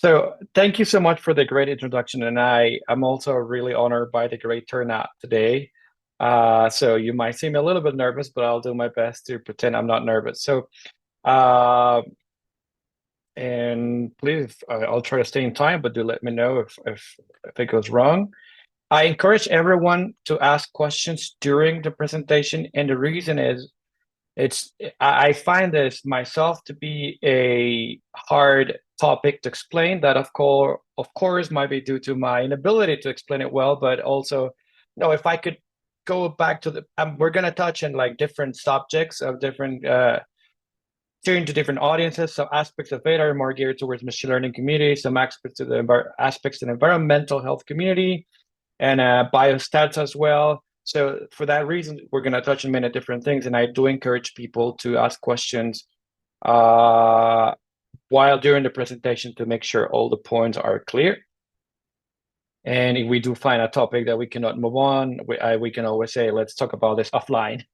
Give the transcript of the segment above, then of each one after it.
So thank you so much for the great introduction, and I'm also really honored by the great turnout today. So you might seem a little bit nervous, but I'll do my best to pretend I'm not nervous. Uh, and please, I'll try to stay in time, but do let me know if it goes wrong. I encourage everyone to ask questions during the presentation, and the reason is it's I find this myself to be a hard topic to explain. That of course might be due to my inability to explain it well, but also, if I could go back to we're gonna touch on like different subjects of different turn to different audiences. Some aspects of it are more geared towards machine learning community. Some aspects of the aspects in environmental health community and biostats as well. So for that reason, we're going to touch on many different things, and I do encourage people to ask questions while during the presentation to make sure all the points are clear. And if we do find a topic that we cannot move on, we can always say, let's talk about this offline.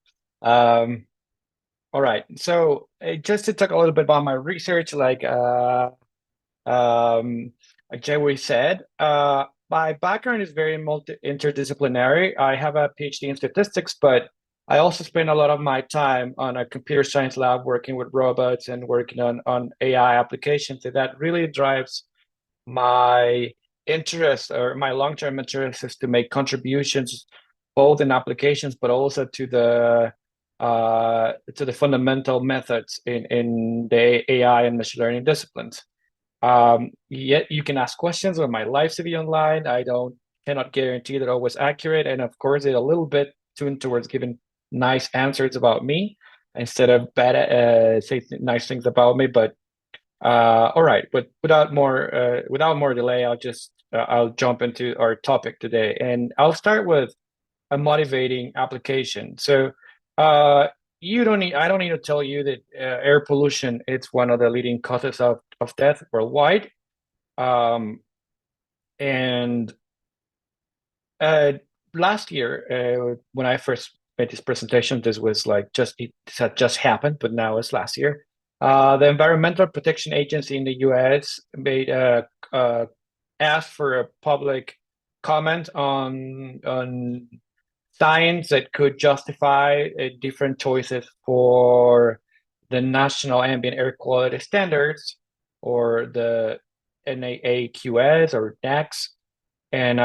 All right, so just to talk a little bit about my research, like Jerry said, my background is very interdisciplinary. I have a PhD in statistics, but I also spend a lot of my time on a computer science lab working with robots and working on AI applications. So that really drives my interest, or my long-term interest is to make contributions both in applications, but also to the fundamental methods in the AI and machine learning disciplines. Yet you can ask questions on my live CV online. Cannot guarantee that always accurate, and of course, it's a little bit tuned towards giving nice answers about me instead of bad say nice things about me. But all right, but without more delay, I'll jump into our topic today, and I'll start with a motivating application. So I don't need to tell you that air pollution it's one of the leading causes of death worldwide. Um, and last year, when I first made this presentation, it had just happened, but now it's last year. The Environmental Protection Agency in the U.S. asked for a public comment on science that could justify different choices for the National Ambient Air Quality Standards, or the NAAQS or NAAQS. And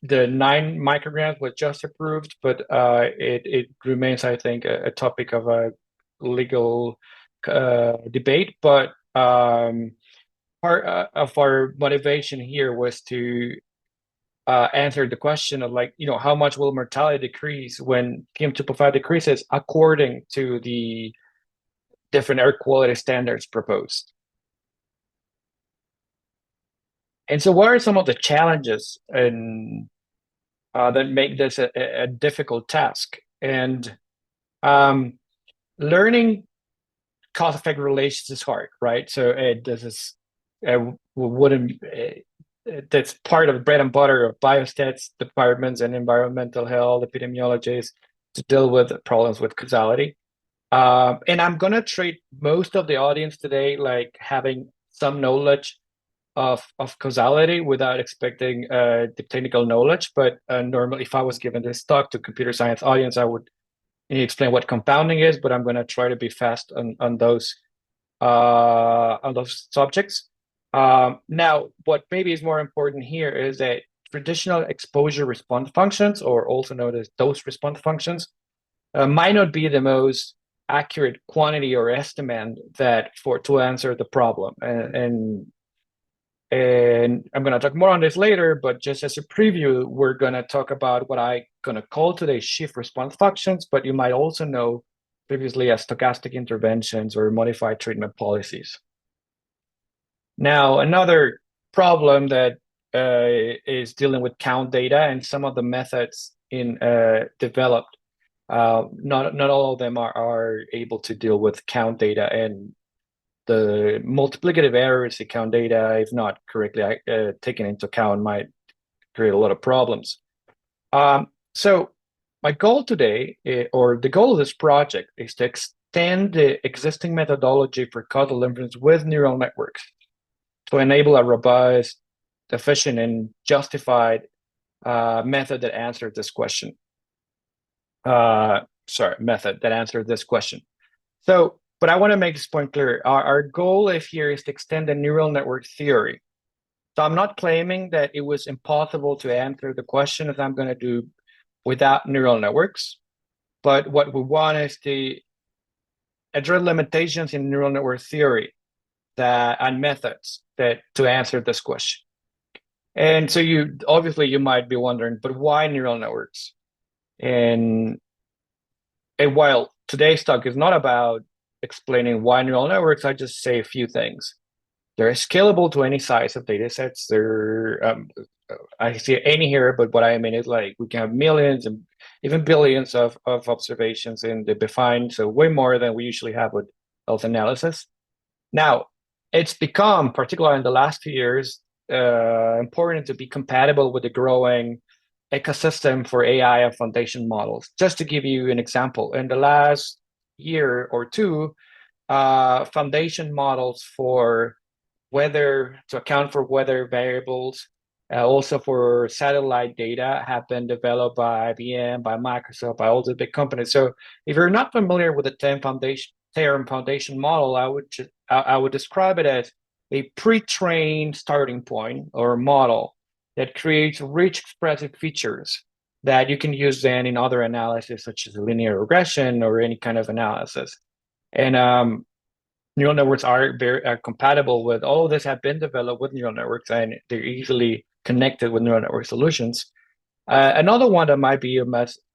the 9 micrograms was just approved, but it remains, I think, a topic of a legal debate. But part of our motivation here was to answer the question of, like, how much will mortality decrease when PM2.5 decreases according to the different air quality standards proposed. And so what are some of the challenges that make this a difficult task? And learning cause-effect relations is hard, right? So that's part of bread and butter of biostats departments and environmental health epidemiologists to deal with problems with causality. And I'm going to treat most of the audience today like having some knowledge of causality without expecting the technical knowledge. But normally, if I was given this talk to computer science audience, I would explain what compounding is, but I'm going to try to be fast on those subjects. Now, what maybe is more important here is that traditional exposure response functions, or also known as dose response functions, might not be the most accurate quantity or estimate to answer the problem. And I'm going to talk more on this later, but just as a preview, we're going to talk about what I'm going to call today shift response functions, but you might also know previously as stochastic interventions or modified treatment policies. Now, another problem that is dealing with count data, and some of the methods developed, not all of them are able to deal with count data, and the multiplicative errors in count data, if not correctly taken into account, might create a lot of problems. So my goal today, or the goal of this project, is to extend the existing methodology for causal inference with neural networks. to enable a robust, efficient, and justified method that answered this question. Method that answered this question. So, but I want to make this point clear. Our goal here is to extend the neural network theory. So I'm not claiming that it was impossible to answer the question as I'm going to do without neural networks. But what we want is to address limitations in neural network theory and methods that to answer this question. And so you might be wondering, but why neural networks? And while today's talk is not about explaining why neural networks, I just say a few things. They're scalable to any size of data sets. I see any here, but what I mean is like we can have millions and even billions of observations in the defined, so way more than we usually have with health analysis. Now, it's become, particularly in the last few years, important to be compatible with the growing ecosystem for AI and foundation models. Just to give you an example, in the last year or two, foundation models for weather, to account for weather variables, also for satellite data, have been developed by IBM, by Microsoft, by all the big companies. So if you're not familiar with the term foundation model, I would describe it as a pre-trained starting point or model that creates rich expressive features that you can use then in other analysis, such as linear regression or any kind of analysis. And neural networks are very compatible with all of this, have been developed with neural networks, and they're easily connected with neural network solutions. Another one that might be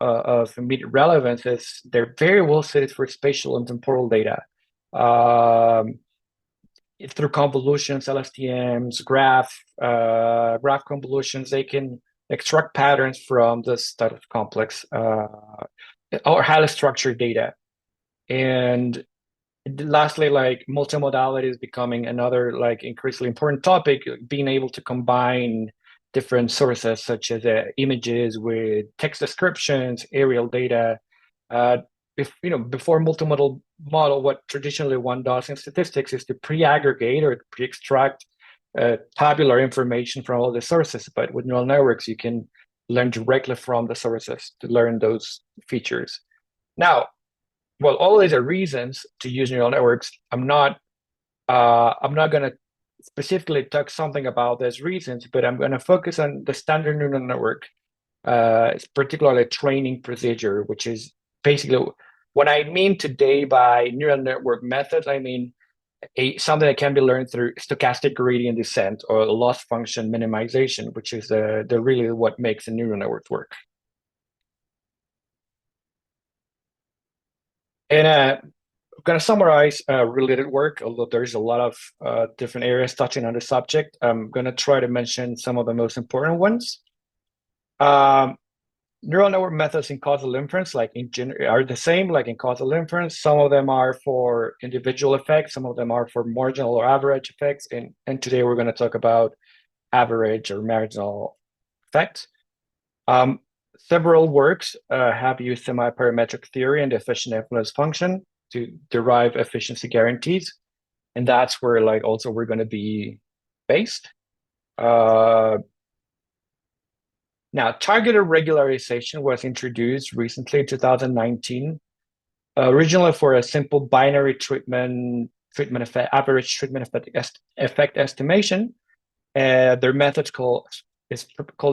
of immediate relevance is they're very well suited for spatial and temporal data. Through convolutions, LSTMs, graph convolutions, they can extract patterns from this type of complex or highly structured data. And lastly, like multimodality is becoming another like increasingly important topic, being able to combine different sources such as images with text descriptions, aerial data. Before multimodal model, what traditionally one does in statistics is to pre-aggregate or pre-extract tabular information from all the sources. But with neural networks, you can learn directly from the sources to learn those features. Now, well, all of these are reasons to use neural networks. I'm not going to specifically talk something about those reasons, but I'm going to focus on the standard neural network, particularly training procedure, which is basically what I mean today by neural network methods. I mean something that can be learned through stochastic gradient descent or loss function minimization, which is the really what makes a neural network work. And I'm going to summarize related work, although there's a lot of different areas touching on the subject. I'm going to try to mention some of the most important ones. Neural network methods in causal inference, like are the same, like in causal inference. Some of them are for individual effects, some of them are for marginal or average effects, and today we're going to talk about average or marginal effects. Several works have used semi-parametric theory and the efficient influence function to derive efficiency guarantees, and that's where like also we're going to be based. Now, targeted regularization was introduced recently in 2019, originally for a simple binary average treatment effect estimation. Their method is called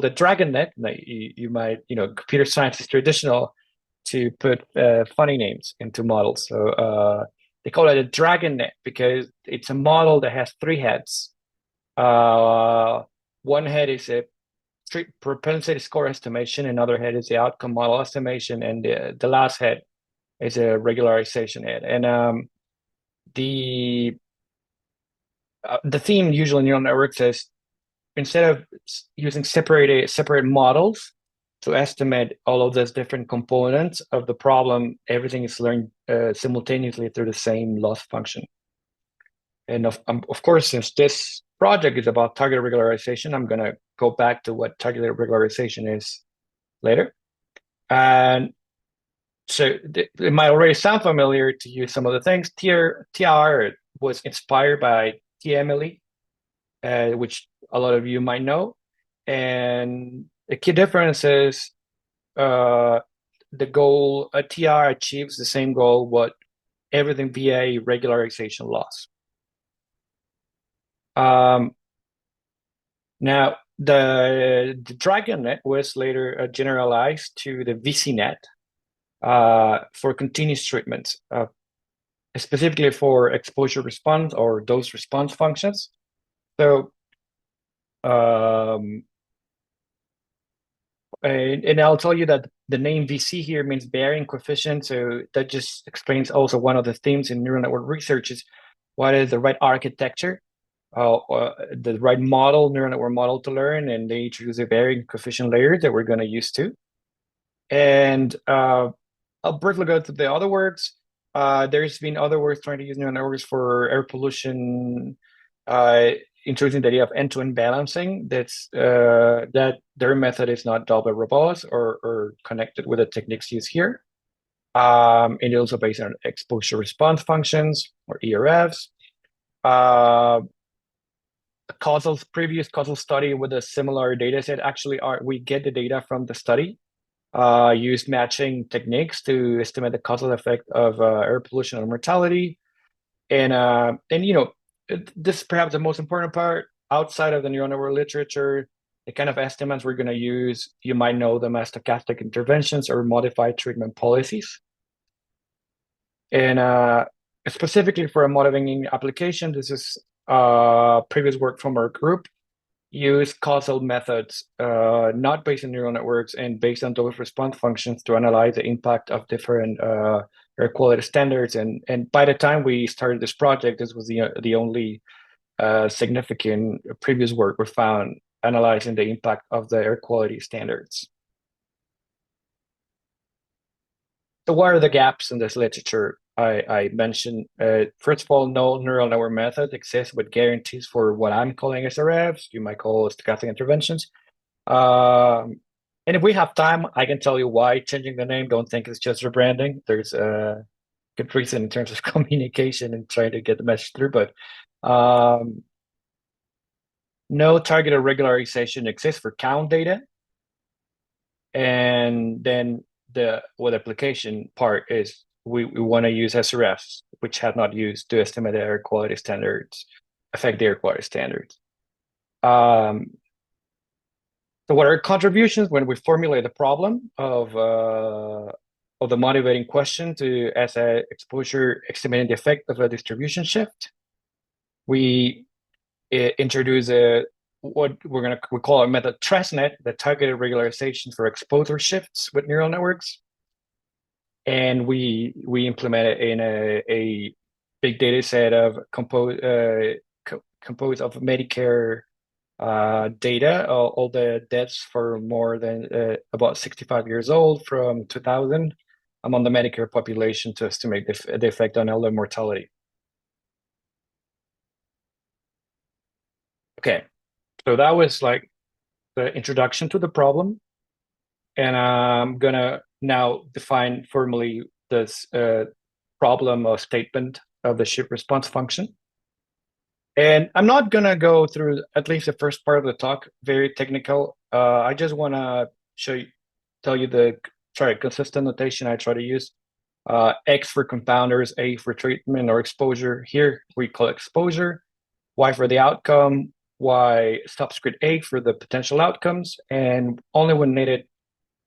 the DragonNet. You might, computer science is traditional to put funny names into models. So they call it a DragonNet because it's a model that has three heads. One head is a propensity score estimation, another head is the outcome model estimation, and the last head is a regularization head. And the theme usually in neural networks is instead of using separate models to estimate all of those different components of the problem, everything is learned simultaneously through the same loss function. And of course, since this project is about targeted regularization, I'm going to go back to what targeted regularization is later. And so it might already sound familiar to you, some of the things. TR was inspired by TMLE, which a lot of you might know. And the key difference is the goal, a TR achieves the same goal what everything via regularization laws. Now, the DragonNet was later generalized to the VCNet for continuous treatment, specifically for exposure response or dose response functions. So, and I'll tell you that the name VC here means varying coefficient. So that just explains also one of the themes in neural network research is what is the right architecture, the right model, neural network model to learn, and they introduce a varying coefficient layer that we're going to use too. And I'll briefly go to the other works. There's been other works trying to use neural networks for air pollution, introducing the idea of end-to-end balancing. That's that their method is not double robust or connected with the techniques used here. And also based on exposure response functions or ERFs. Previous causal study with a similar data set actually we get the data from the study, use matching techniques to estimate the causal effect of air pollution on mortality. And you know, this is perhaps the most important part. Outside of the neural network literature, the kind of estimates we're going to use, you might know them as stochastic interventions or modified treatment policies. And specifically for a modeling application, this is previous work from our group, use causal methods, not based on neural networks and based on dose response functions to analyze the impact of different air quality standards. And by the time we started this project, this was the only significant previous work we found analyzing the impact of the air quality standards. So what are the gaps in this literature? I mentioned, first of all, no neural network method exists with guarantees for what I'm calling SRFs. You might call stochastic interventions. And if we have time, I can tell you why changing the name. Don't think it's just rebranding. There's a good reason in terms of communication and trying to get the message through. But no targeted regularization exists for count data. And then the application part is we want to use SRFs, which have not used to estimate the air quality standards, affect the air quality standards. So what are contributions when we formulate the problem of the motivating question to as a exposure estimating the effect of a distribution shift? We introduce what we call a method TRESNET, the targeted regularization for exposure shifts with neural networks. And we implement it in a big data set of composed of Medicare data, all the deaths for more than about 65 years old from 2000 among the Medicare population to estimate the effect on elder mortality. Okay, so that was like the introduction to the problem. And I'm gonna now define formally this problem or statement of the shift response function. And I'm not gonna go through at least the first part of the talk, very technical. I just wanna tell you the consistent notation I try to use. X for confounders, A for treatment or exposure. Here we call it exposure, Y for the outcome, Y subscript A for the potential outcomes, and only when needed,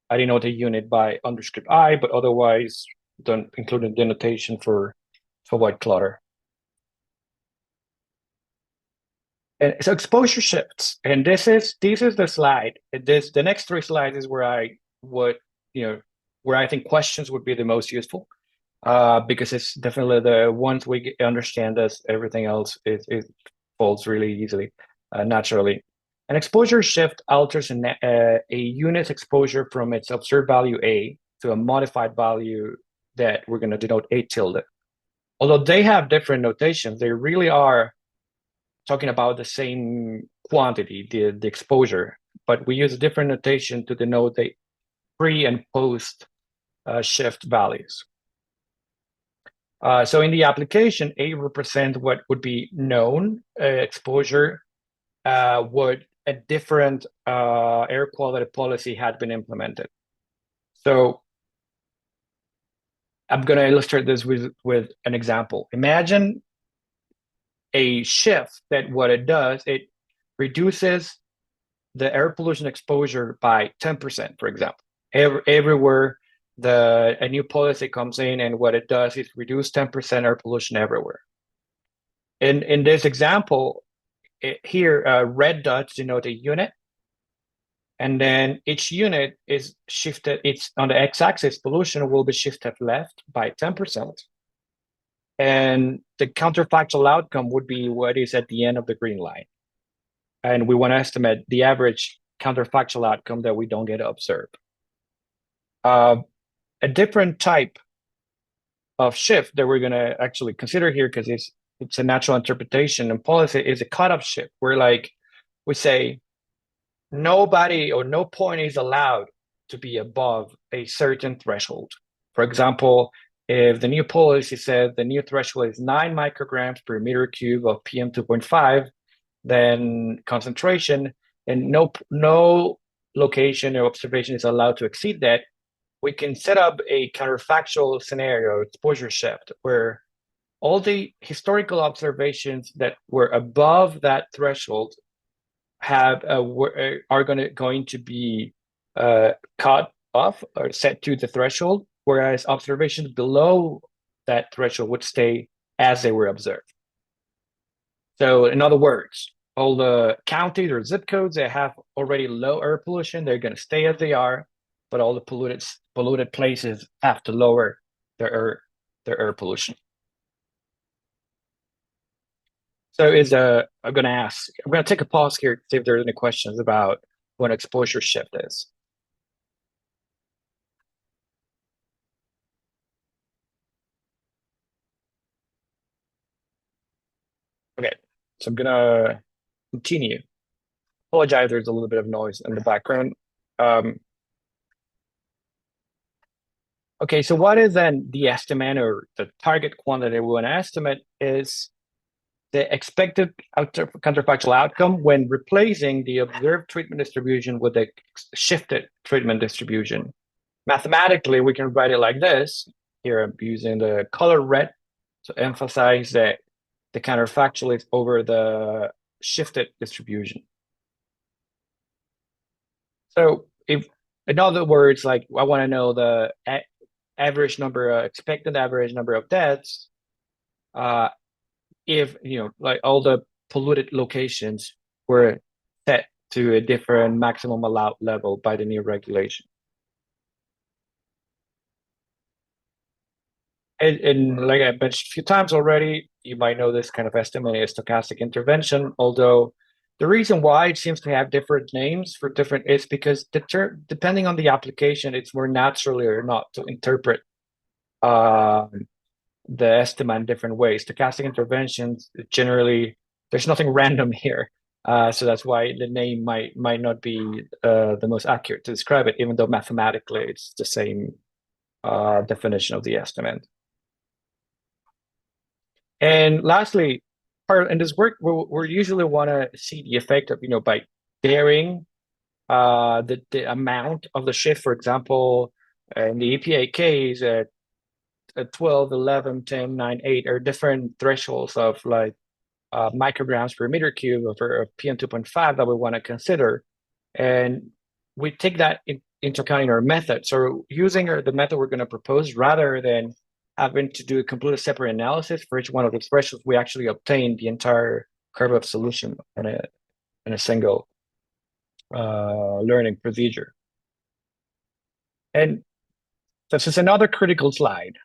I denote a unit by underscript I, but otherwise don't include a denotation for white clutter. And so exposure shifts, and this is the slide. The next three slides is where I think questions would be the most useful, because it's definitely the once we understand this, everything else it folds really easily, naturally. An exposure shift alters a unit's exposure from its observed value A to a modified value that we're going to denote A tilde. Although they have different notations, they really are talking about the same quantity, the exposure, but we use a different notation to denote the pre and post shift values. So in the application, A represents what would be known exposure would a different air quality policy had been implemented. So I'm going to illustrate this with an example. Imagine a shift that what it does, it reduces the air pollution exposure by 10%, for example. Everywhere a new policy comes in, and what it does is reduce 10% air pollution everywhere. In this example, here, red dots denote a unit, and then each unit is shifted, it's on the x-axis, pollution will be shifted left by 10%. And the counterfactual outcome would be what is at the end of the green line. And we want to estimate the average counterfactual outcome that we don't get to observe. A different type of shift that we're going to actually consider here, because it's a natural interpretation and policy, is a cutoff shift, where like we say nobody or no point is allowed to be above a certain threshold. For example, if the new policy says the new threshold is 9 micrograms per meter cube of PM 2.5, then concentration, and no location or observation is allowed to exceed that, we can set up a counterfactual scenario, exposure shift, where all the historical observations that were above that threshold are going to be cut off or set to the threshold, whereas observations below that threshold would stay as they were observed. So in other words, all the counties or zip codes that have already low air pollution, they're going to stay as they are, but all the polluted places have to lower their air pollution. So I'm going to take a pause here to see if there's any questions about what exposure shift is. Okay, so I'm going to continue. Apologize, there's a little bit of noise in the background. Okay, so what is then the estimate, or the target quantity we want to estimate is the expected counterfactual outcome when replacing the observed treatment distribution with a shifted treatment distribution. Mathematically, we can write it like this. Here I'm using the color red to emphasize that the counterfactual is over the shifted distribution. So if, in other words, like I want to know the average number, expected average number of deaths, if like all the polluted locations were set to a different maximum allowed level by the new regulation. And like I mentioned a few times already, you might know this kind of estimate is stochastic intervention, although the reason why it seems to have different names for different is because depending on the application, it's more naturally or not to interpret the estimate in different ways. Stochastic interventions, generally, there's nothing random here. So that's why the name might not be the most accurate to describe it, even though mathematically it's the same definition of the estimate. And lastly, in this work, we usually want to see the effect of, by varying the amount of the shift. For example, in the EPA case, 12, 11, 10, 9, 8 are different thresholds of like micrograms per meter cube of PM 2.5 that we want to consider. And we take that into account in our method. So using the method we're going to propose, rather than having to do a completely separate analysis for each one of those thresholds, we actually obtain the entire curve of solution in a single learning procedure. And this is another critical slide.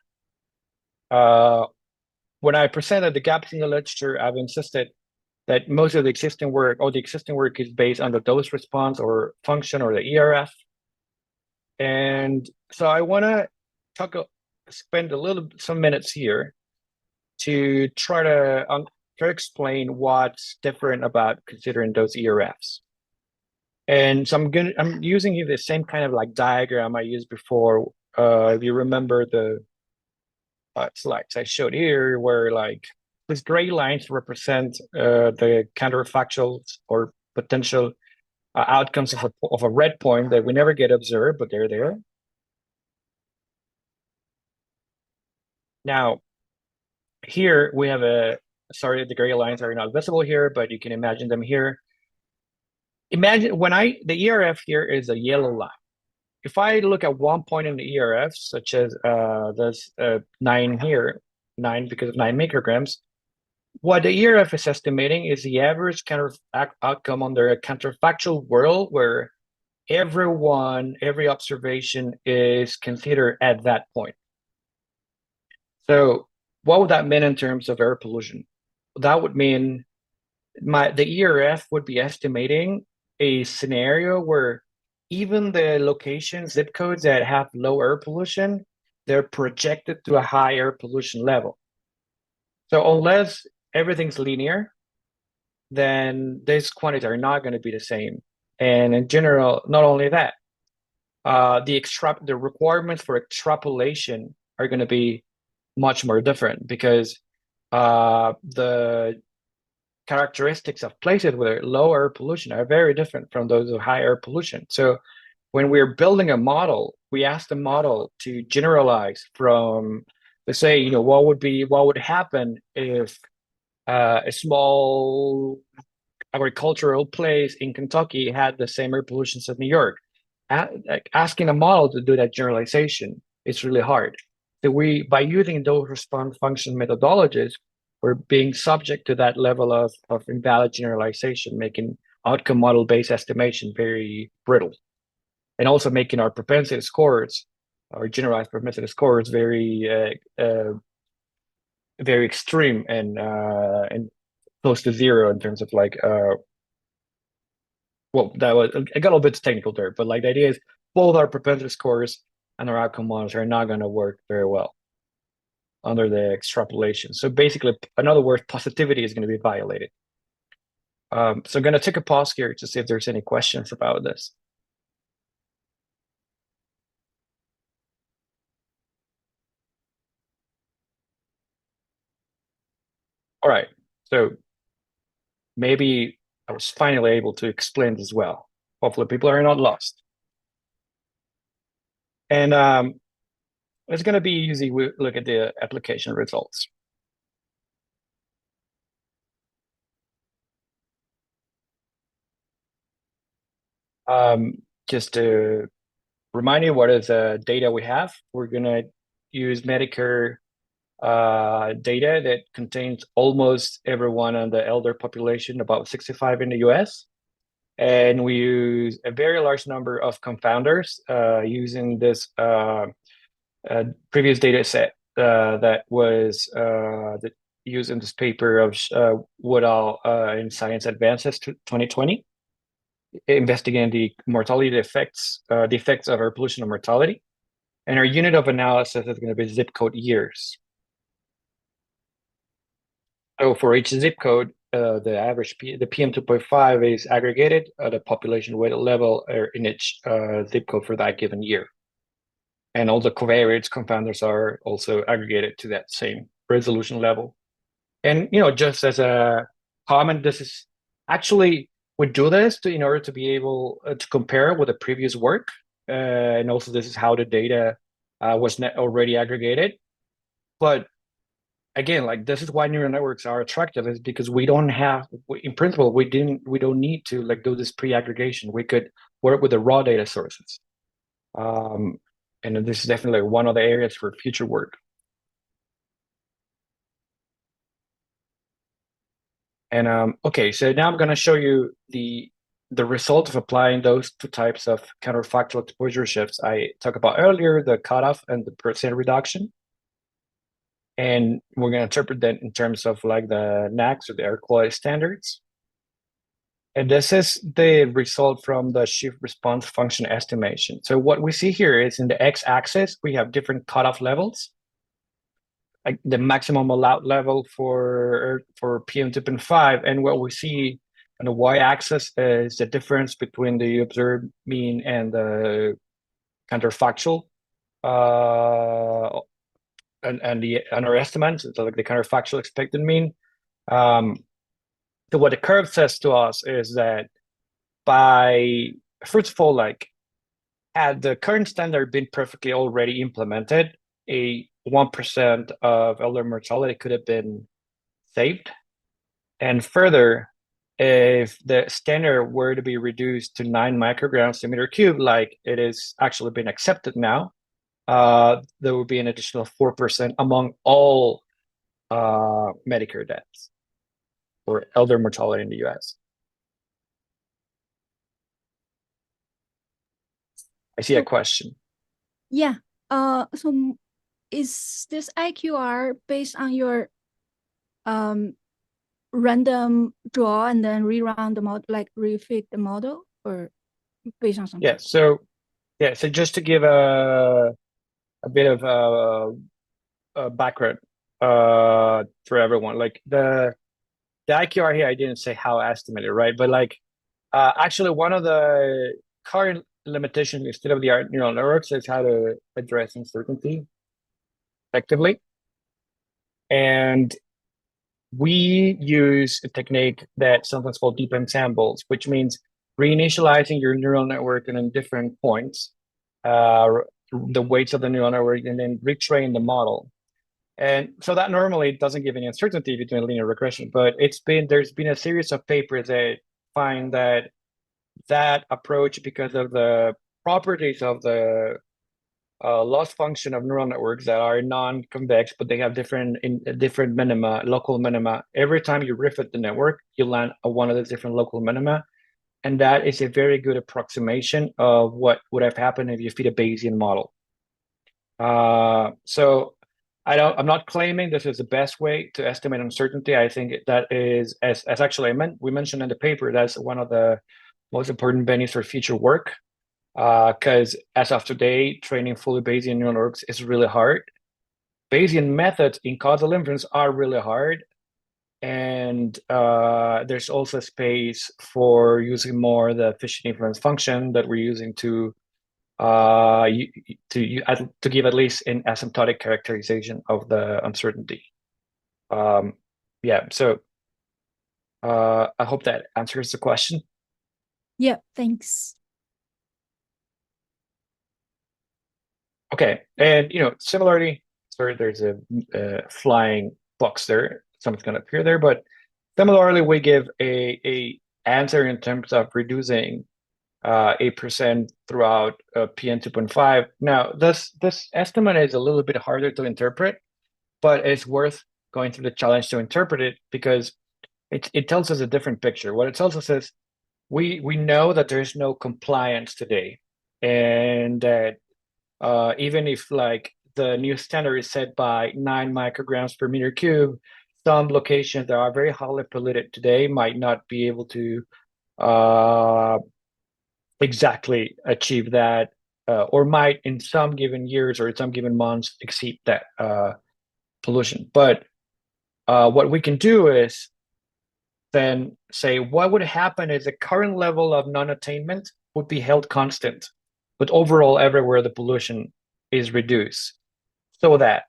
When I presented the gaps in the literature, I've insisted that most of the existing work, is based on the dose response or function or the ERF. And so I want to spend some minutes here to try to explain what's different about considering those ERFs. And so I'm using here the same kind of like diagram I used before. If you remember the slides I showed here, where like these gray lines represent the counterfactuals or potential outcomes of a red point that we never get observed, but they're there. Now, here we have sorry, the gray lines are not visible here, but you can imagine them here. Imagine the ERF here is a yellow line. If I look at one point in the ERF, such as this 9 here, 9 because of 9 micrograms, what the ERF is estimating is the average outcome under a counterfactual world where every observation is considered at that point. So what would that mean in terms of air pollution? That would mean the ERF would be estimating a scenario where even the locations, zip codes that have low air pollution, they're projected to a high air pollution level. So unless everything's linear, then these quantities are not going to be the same. And in general, not only that, the requirements for extrapolation are going to be much more different because the characteristics of places with low air pollution are very different from those with high air pollution. So when we're building a model, we ask the model to generalize from, let's say, what would happen if a small agricultural place in Kentucky had the same air pollution as New York. Asking a model to do that generalization is really hard. So by using those response function methodologies, we're being subject to that level of invalid generalization, making outcome model-based estimation very brittle, and also making our propensity scores, our generalized propensity scores, very extreme and close to zero in terms of well, that was I got a little bit technical there, but the idea is both our propensity scores and our outcome models are not going to work very well under the extrapolation. So basically, in other words, positivity is going to be violated. So I'm going to take a pause here to see if there's any questions about this. All right, so maybe I was finally able to explain this well. Hopefully people are not lost. And it's going to be easy. We look at the application results. Just to remind you what is the data we have, we're going to use Medicare data that contains almost everyone in the elder population, about 65 in the US. And we use a very large number of confounders using this previous data set that was used in this paper of Woodall in Science Advances 2020, investigating the mortality effects, the effects of air pollution on mortality. And our unit of analysis is going to be zip code years. So for each zip code, the average the PM2.5 is aggregated at a population weight level in each zip code for that given year. And all the covariates confounders are also aggregated to that same resolution level. And just as a comment, this is actually we do this in order to be able to compare with the previous work, and also this is how the data was already aggregated. But again, this is why neural networks are attractive, is because we don't have, in principle, we don't need to do this pre-aggregation. We could work with the raw data sources. And this is definitely one of the areas for future work. And okay, so now I'm going to show you the result of applying those two types of counterfactual exposure shifts I talked about earlier, the cutoff and the percent reduction. And we're going to interpret that in terms of the NAAQS or the air quality standards. And this is the result from the shift response function estimation. So what we see here is in the x-axis, we have different cutoff levels. Like the maximum allowed level for PM2.5, and what we see on the y-axis is the difference between the observed mean and the counterfactual, and our estimate, so the counterfactual expected mean. So what the curve says to us is that by, first of all, like, had the current standard been perfectly already implemented, a 1% of elder mortality could have been saved. And further, if the standard were to be reduced to 9 micrograms per meter cube, like it is actually been accepted now, there would be an additional 4% among all Medicare deaths or elder mortality in the US. I see a question. Yeah. So is this IQR based on your random draw and then rerun the model, like refit the model, or based on something? Yeah. So just to give a bit of a background for everyone, like the IQR here, I didn't say how estimated, right? But like actually, one of the current limitations in state-of-the-art neural networks is how to address uncertainty effectively. And we use a technique that sometimes called deep ensembles, which means reinitializing your neural network in different points, the weights of the neural network, and then retrain the model. And so that normally doesn't give any uncertainty between linear regression, but there's been a series of papers that find that approach, because of the properties of the loss function of neural networks that are non-convex, but they have different minima, local minima. Every time you refit the network, you land on one of the different local minima. And that is a very good approximation of what would have happened if you feed a Bayesian model. So I'm not claiming this is the best way to estimate uncertainty. I think that is, as actually we mentioned in the paper, that's one of the most important venues for future work. Because as of today, training fully Bayesian neural networks is really hard. Bayesian methods in causal inference are really hard. And there's also space for using more the efficient inference function that we're using to give at least an asymptotic characterization of the uncertainty. Yeah, so I hope that answers the question. Yeah, thanks. Okay, and similarly, sorry, there's a flying box there. Something's going to appear there, but similarly, we give a answer in terms of reducing 8% throughout PN 2.5. Now, this estimate is a little bit harder to interpret, but it's worth going through the challenge to interpret it, because it tells us a different picture. What it tells us is we know that there's no compliance today, and that even if like the new standard is set by 9 micrograms per meter cube, some locations that are very highly polluted today might not be able to exactly achieve that, or might in some given years or in some given months exceed that pollution. But what we can do is then say what would happen if the current level of non-attainment would be held constant, but overall everywhere the pollution is reduced, so that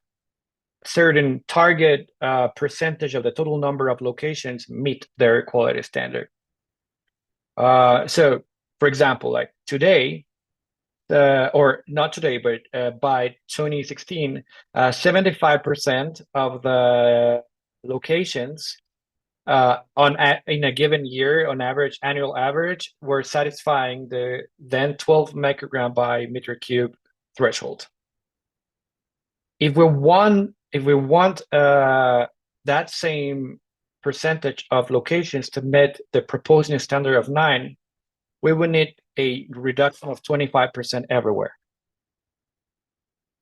certain target percentage of the total number of locations meet their quality standard. So, for example, like today, or not today, but by 2016, 75% of the locations in a given year, on average, annual average, were satisfying the then 12 microgram by meter cube threshold. If we want that same percentage of locations to meet the proposed new standard of 9, we would need a reduction of 25% everywhere.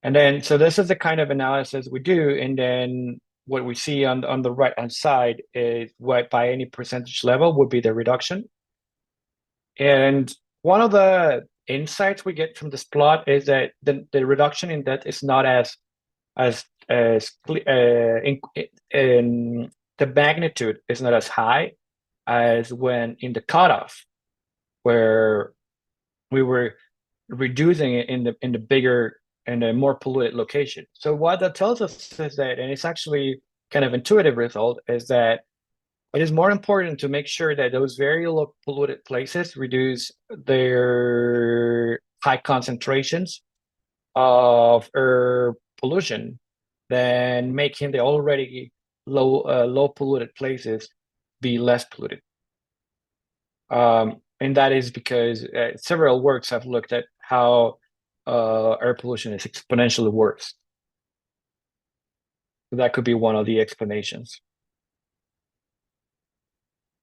And then, so this is the kind of analysis we do. And then what we see on the right-hand side is what by any percentage level would be the reduction. And one of the insights we get from this plot is that the reduction in that is not as the magnitude is not as high as when in the cutoff, where we were reducing it in the bigger and the more polluted location. So what that tells us is that, and it's actually kind of intuitive result, is that it is more important to make sure that those very low polluted places reduce their high concentrations of air pollution than making the already low polluted places be less polluted. And that is because several works have looked at how air pollution is exponentially worse. So that could be one of the explanations.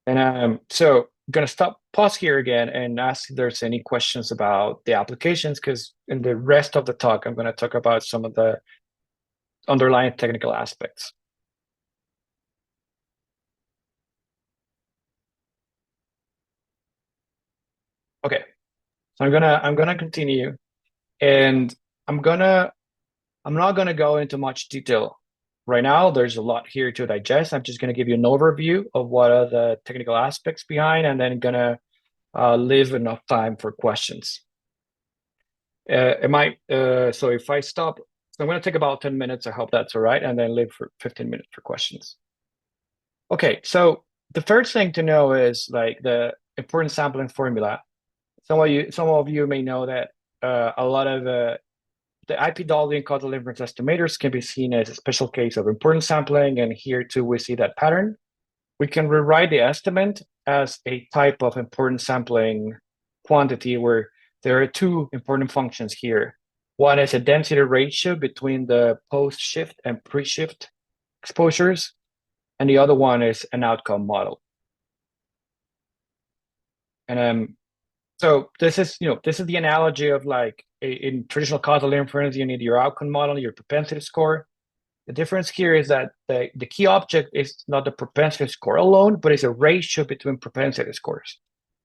And so I'm going to pause here again and ask if there's any questions about the applications, because in the rest of the talk, I'm going to talk about some of the underlying technical aspects. Okay, so I'm gonna continue, and I'm not gonna go into much detail right now. There's a lot here to digest. I'm just gonna give you an overview of what are the technical aspects behind, and then gonna leave enough time for questions. So if I stop, so I'm gonna take about 10 minutes. I hope that's all right, and then leave for 15 minutes for questions. Okay, so the first thing to know is like the importance sampling formula. Some of you may know that a lot of the IPW and causal inference estimators can be seen as a special case of importance sampling, and here too we see that pattern. We can rewrite the estimate as a type of importance sampling quantity where there are two important functions here. One is a density ratio between the post-shift and pre-shift exposures, and the other one is an outcome model. And so this is the analogy of like in traditional causal inference, you need your outcome model, your propensity score. The difference here is that the key object is not the propensity score alone, but it's a ratio between propensity scores.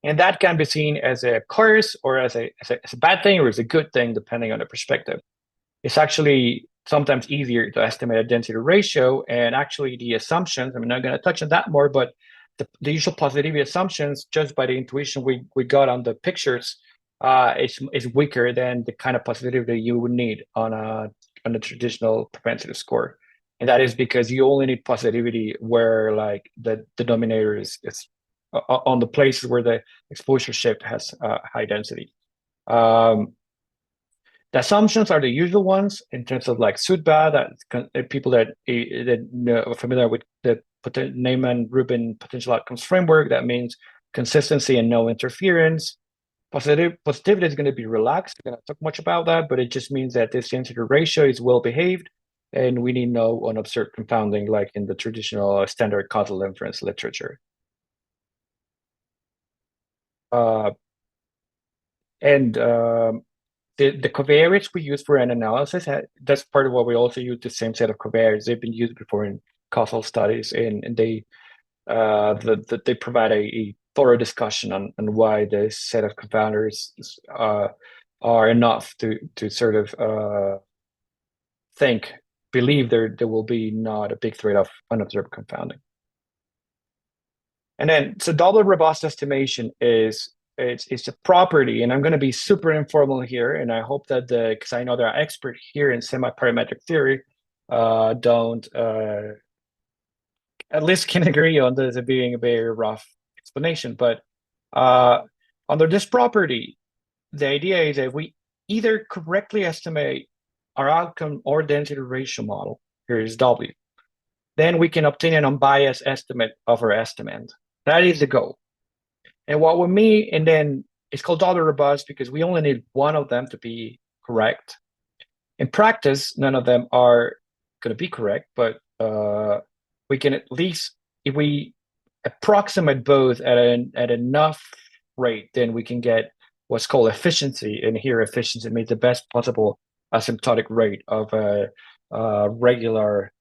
And that can be seen as a curse or as a bad thing or as a good thing, depending on the perspective. It's actually sometimes easier to estimate a density ratio, and actually the assumptions, I'm not going to touch on that more, but the usual positivity assumptions, just by the intuition we got on the pictures, is weaker than the kind of positivity you would need on a traditional propensity score. And that is because you only need positivity where like the denominator is on the places where the exposure shift has high density. The assumptions are the usual ones in terms of like SUDBA, that people that are familiar with the Neyman-Rubin potential outcomes framework. That means consistency and no interference. Positivity is going to be relaxed. We're going to talk much about that, but it just means that this density ratio is well behaved, and we need no unobserved confounding like in the traditional standard causal inference literature. The covariates we use for an analysis, that's part of what we also use the same set of covariates. They've been used before in causal studies, and they provide a thorough discussion on why this set of confounders are enough to sort of believe there will be not a big threat of unobserved confounding. And then, so double robust estimation is it's a property, and I'm going to be super informal here, and I hope that because I know there are experts here in semi-parametric theory, don't at least can agree on this being a very rough explanation. But under this property, the idea is that we either correctly estimate our outcome or density ratio model, here is W, then we can obtain an unbiased estimate of our estimate. That is the goal. And what we mean, and then it's called double robust because we only need one of them to be correct. In practice, none of them are going to be correct, but we can at least, if we approximate both at enough rate, then we can get what's called efficiency. And here, efficiency means the best possible asymptotic rate of a regular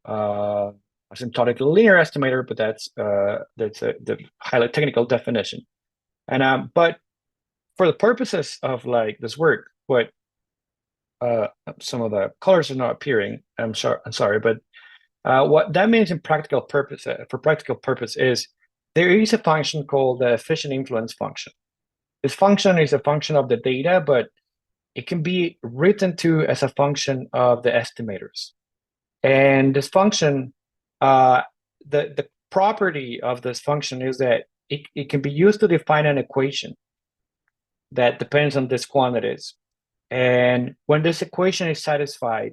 asymptotic linear estimator, but that's the highly technical definition. And but for the purposes of like this work, what some of the colors are not appearing. I'm sorry, but what that means in practical purpose, for practical purpose, is there is a function called the efficient influence function. This function is a function of the data, but it can be written to as a function of the estimators. And this function, the property of this function is that it can be used to define an equation that depends on these quantities. And when this equation is satisfied,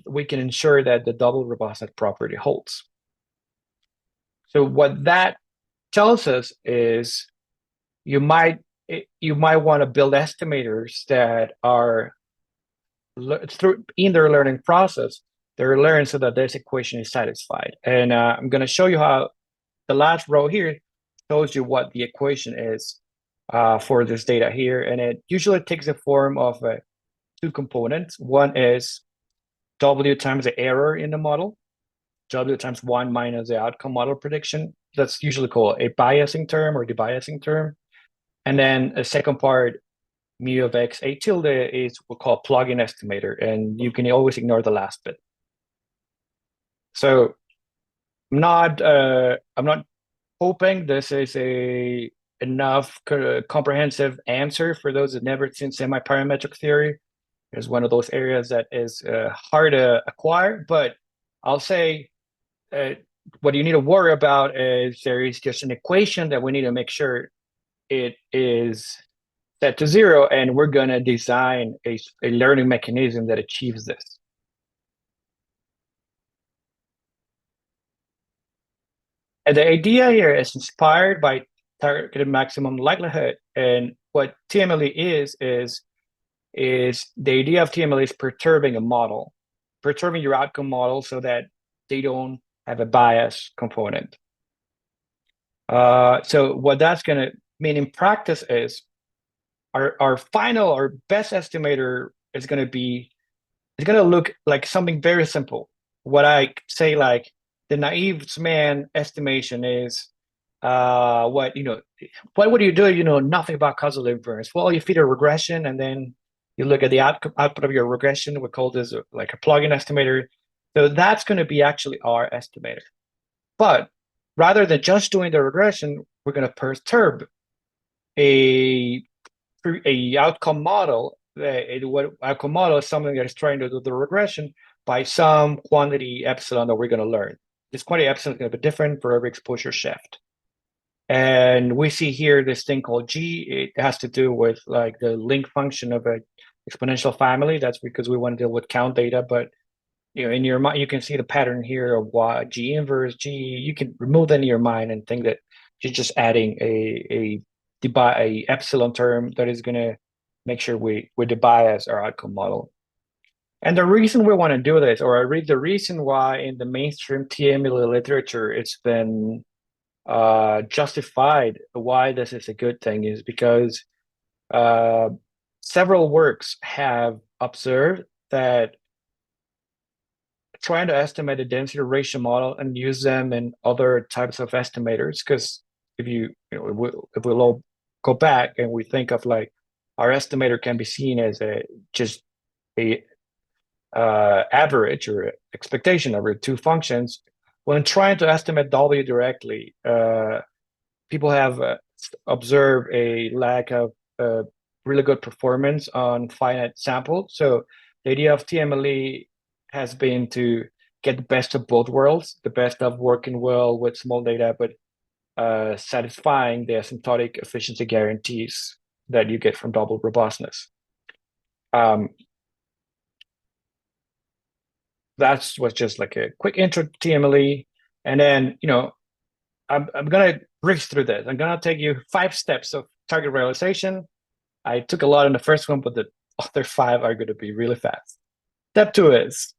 we can ensure that the double robustness property holds. So what that tells us is you might want to build estimators that are in their learning process, they're learned so that this equation is satisfied. And I'm going to show you how the last row here shows you what the equation is for this data here. And it usually takes the form of two components. One is W times the error in the model, W times 1 minus the outcome model prediction. That's usually called a biasing term or debiasing term. And then a second part, mu of x a tilde, is what we call plug-in estimator, and you can always ignore the last bit. So I'm not hoping this is a enough comprehensive answer for those that never seen semi-parametric theory. It's one of those areas that is hard to acquire, but I'll say what you need to worry about is there is just an equation that we need to make sure it is set to 0, and we're going to design a learning mechanism that achieves this. And the idea here is inspired by targeted maximum likelihood, and what TMLE is the idea of TMLE is perturbing a model, perturbing your outcome model so that they don't have a bias component. So what that's going to mean in practice is our final or best estimator is going to look like something very simple. What I say, like the naive man estimation is what would you do? You know nothing about causal inference. Well, you feed a regression and then you look at the output of your regression. We call this like a plug-in estimator. So that's going to be actually our estimator. But rather than just doing the regression, we're going to perturb a outcome model. What outcome model is something that is trying to do the regression by some quantity epsilon that we're going to learn. This quantity epsilon is going to be different for every exposure shift. And we see here this thing called G. It has to do with like the link function of an exponential family. That's because we want to deal with count data. But in your mind, you can see the pattern here of Y, G inverse, G. You can remove that in your mind and think that you're just adding a epsilon term that is going to make sure we debias our outcome model. And the reason we want to do this, or I read the reason why in the mainstream TML literature it's been justified why this is a good thing, is because several works have observed that trying to estimate a density ratio model and use them in other types of estimators, because if we'll all go back and we think of like our estimator can be seen as just a average or expectation over two functions. When trying to estimate W directly, people have observed a lack of really good performance on finite samples. So the idea of TMLE has been to get the best of both worlds, the best of working well with small data, but satisfying the asymptotic efficiency guarantees that you get from double robustness. That was just like a quick intro to TMLE. And then, I'm going to breeze through this. I'm going to take you 5 steps of target regularization. I took a lot in the first one, but the other 5 are going to be really fast. Step 2 is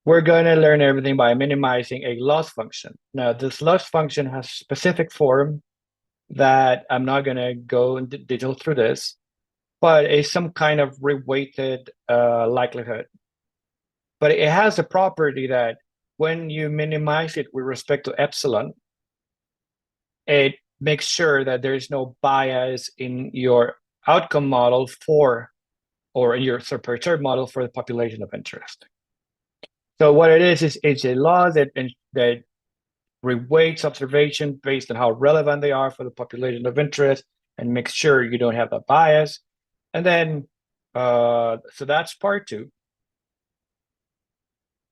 we're going to learn everything by minimizing a loss function. Now, this loss function has specific form that I'm not going to go into detail through this, but it's some kind of reweighted likelihood. But it has a property that when you minimize it with respect to epsilon, it makes sure that there is no bias in your outcome model or in your perturbed model for the population of interest. So what it is it's a law that reweights observation based on how relevant they are for the population of interest and makes sure you don't have that bias. And then, so that's part 2.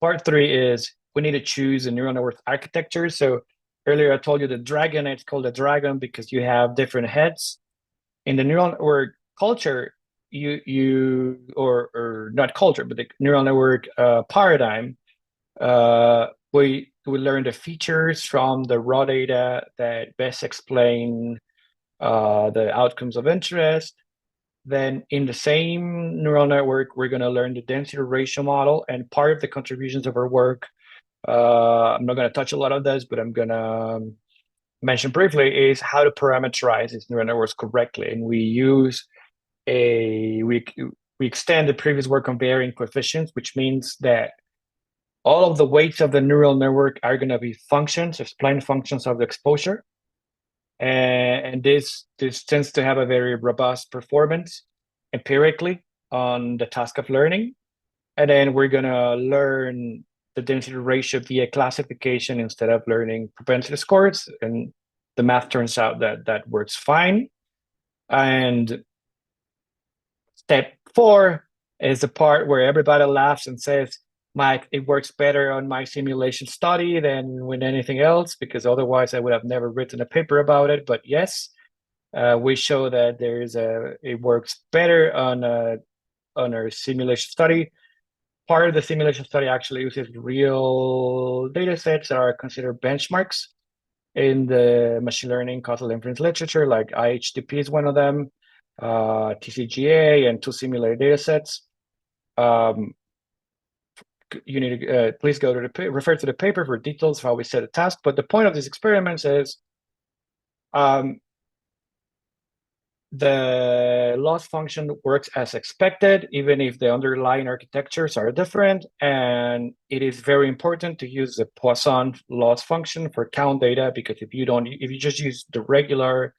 Part 3 is we need to choose a neural network architecture. So earlier I told you the dragon, it's called a dragon because you have different heads. In the neural network culture, or not culture, but the neural network paradigm, we learn the features from the raw data that best explain the outcomes of interest. Then in the same neural network, we're going to learn the density ratio model. And part of the contributions of our work, I'm not going to touch a lot of this, but I'm going to mention briefly, is how to parameterize these neural networks correctly. And we extend the previous work on varying coefficients, which means that all of the weights of the neural network are going to be functions, explained functions of the exposure. And this tends to have a very robust performance empirically on the task of learning. And then we're going to learn the density ratio via classification instead of learning propensity scores. And the math turns out that that works fine. And step 4 is the part where everybody laughs and says, Mike, it works better on my simulation study than with anything else, because otherwise I would have never written a paper about it. But yes, we show that it works better on our simulation study. Part of the simulation study actually uses real data sets that are considered benchmarks in the machine learning causal inference literature, like IHTP is one of them, TCGA, and 2 simulated data sets. You need to please go to refer to the paper for details of how we set a task. But the point of these experiments is the loss function works as expected, even if the underlying architectures are different. And it is very important to use the Poisson loss function for count data, because if you just use the regular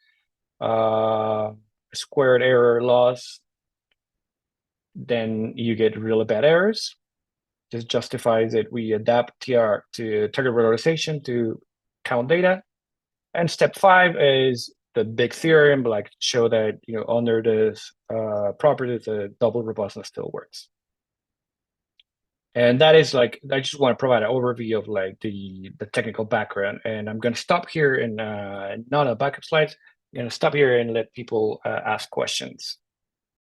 squared error loss, then you get really bad errors. This justifies that we adapt TR to targeted regularization to count data. And step 5 is the big theorem, like show that under this property, the double robustness still works. And that is like, I just want to provide an overview of like the technical background. And I'm going to stop here and not a backup slides. I'm going to stop here and let people ask questions.